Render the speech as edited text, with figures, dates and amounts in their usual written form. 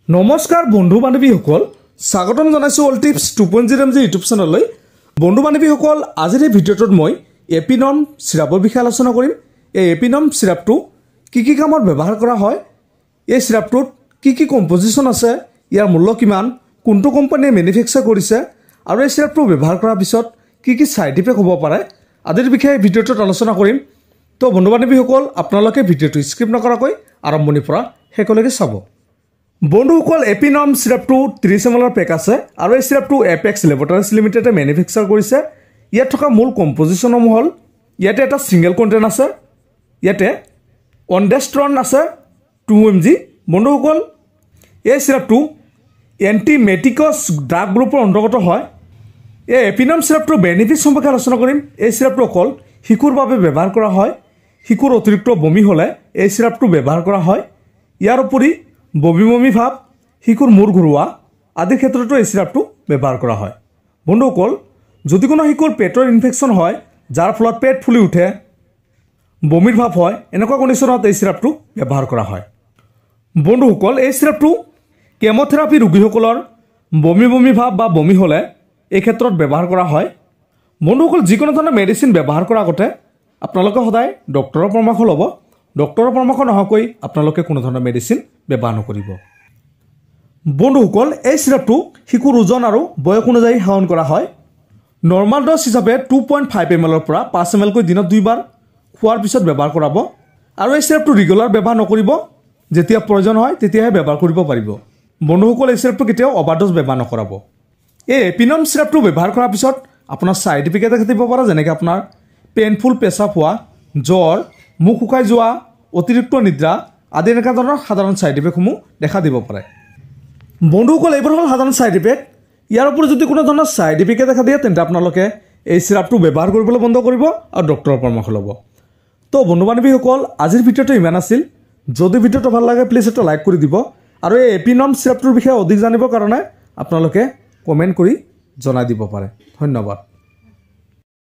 নমস্কাৰ বন্ধু বান্ধৱীসকল স্বাগতম জনাইছো অল টিপছ 2.0 এমজি ইউটিউব চেনেললৈ। বন্ধু বান্ধৱীসকল আজিৰ এই ভিডিঅ'টোত মই এপিনম চিৰাপৰ বিষয়ে আলোচনা কৰিম। এই এপিনম চিৰাপটো কি কামত ব্যৱহাৰ কৰা হয়, এই চিৰাপটোত কি কম্পজিশ্যন আছে, ইয়াৰ মূল্য কিমান, কোনটো কোম্পানীয়ে মেনুফেকচাৰ কৰিছে আৰু এই চিৰাপটো ব্যৱহাৰ কৰাৰ পিছত কি সাইড ইফেক্ট হ'ব পাৰে আদিৰ বিষয়ে ভিডিঅ'টোত আলোচনা কৰিম। তো বন্ধু বান্ধৱীসকল আপোনালোকে ভিডিঅ'টো স্কিপ নকৰাকৈ আৰম্ভণিৰ পৰা শেষলৈকে চাব। বন্ধুসকল এপিনম চিৰাপটো 30 ml পেক আছে আৰু এই চিৰাপটো এপেক্স লেবৰেটৰিজ লিমিটেডে মেনুফেকচাৰ কৰিছে। ইয়াত থকা মূল কম্পজিশ্যনসমূহ হ'ল ইয়াতে এটা সিঙ্গেল কণ্টেইন আছে, ইয়াতে অনডেষ্ট্ৰন আছে 2 mg। বন্ধুসকল এই চিৰাপটো এণ্টিমেটিকছ ড্ৰাগ গ্ৰুপৰ অন্তৰ্গত হয়। এই এপিনম চিৰাপটোৰ বেনিফিট সম্পৰ্কে আলোচনা কৰিম। এই চিৰাপটো অকল শিশুৰ বাবে ব্যৱহাৰ কৰা হয়। শিশুৰ অতিৰিক্ত বমি হ'লে এই চিৰাপটো ব্যৱহাৰ কৰা হয়। ইয়াৰ উপৰি বমি ভাৱ, শিশুৰ মূৰ ঘূৰোৱা আদিৰ ক্ষেত্ৰতো এই চিৰাপটো ব্যৱহাৰ কৰা হয়। বন্ধুসকল যদি কোনো শিশুৰ পেটৰ ইনফেকশ্যন হয়, যাৰ ফলত পেট ফুলি উঠে, বমিৰ ভাৱ হয়, এনেকুৱা কণ্ডিশ্যনত এই চিৰাপটো ব্যৱহাৰ কৰা হয়। বন্ধুসকল এই চিৰাপটো কেমোথেৰাপি ৰোগীসকলৰ বমি ভাৱ বা বমি হ'লে এই ক্ষেত্ৰত ব্যৱহাৰ কৰা হয়। বন্ধুসকল যিকোনো ধৰণৰ মেডিচিন ব্যৱহাৰ কৰাৰ আগতে আপোনালোকে সদায় ডক্টৰৰ পৰামৰ্শ ল'ব। ডক্টৰৰ পৰামৰ্শ নোহোৱাকৈ আপোনালোকে কোনো ধৰণৰ মেডিচিন ব্যৱহাৰ নকৰিব। বন্ধুসকল এই চিৰাপটো শিশুৰ ওজন আৰু বয়স অনুযায়ী সেৱন কৰা হয়। নৰ্মাল ড'জ হিচাপে 2.5 ml পৰা 5 ml কৈ দিনত 2 বাৰ খোৱাৰ পিছত ব্যৱহাৰ কৰাব আৰু এই চিৰাপটো ৰেগুলাৰ ব্যৱহাৰ নকৰিব, যেতিয়া প্ৰয়োজন হয় তেতিয়াহে ব্যৱহাৰ কৰিব পাৰিব। বন্ধুসকল এই চিৰাপটো কেতিয়াও অভাৰড'জ ব্যৱহাৰ নকৰাব। এই এপিনম চিৰাপটো ব্যৱহাৰ কৰাৰ পিছত আপোনাৰ চাইড ইফেক্ট দেখা দিব পাৰে, যেনেকৈ আপোনাৰ পেইনফুল পেচাব হোৱা, জ্বৰ, মুখ শুকাই যোৱা, অতিৰিক্ত নিদ্ৰা আদি এনেকুৱা ধৰণৰ সাধাৰণ চাইড ইফেক্টসমূহ দেখা দিব পাৰে। বন্ধুসকল এইবোৰ হ'ল সাধাৰণ চাইড ইফেক্ট। ইয়াৰ উপৰি যদি কোনো ধৰণৰ চাইড ইফেক্টে দেখা দিয়ে তেন্তে আপোনালোকে এই চিৰাপটো ব্যৱহাৰ কৰিবলৈ বন্ধ কৰিব আৰু ডক্টৰৰ পৰামৰ্শ ল'ব। তো বন্ধু বান্ধৱীসকল আজিৰ ভিডিঅ'টো ইমান আছিল। যদি ভিডিঅ'টো ভাল লাগে প্লিজ এটা লাইক কৰি দিব আৰু এই এপিনম চিৰাপটোৰ বিষয়ে অধিক জানিবৰ কাৰণে আপোনালোকে কমেণ্ট কৰি জনাই দিব পাৰে। ধন্যবাদ।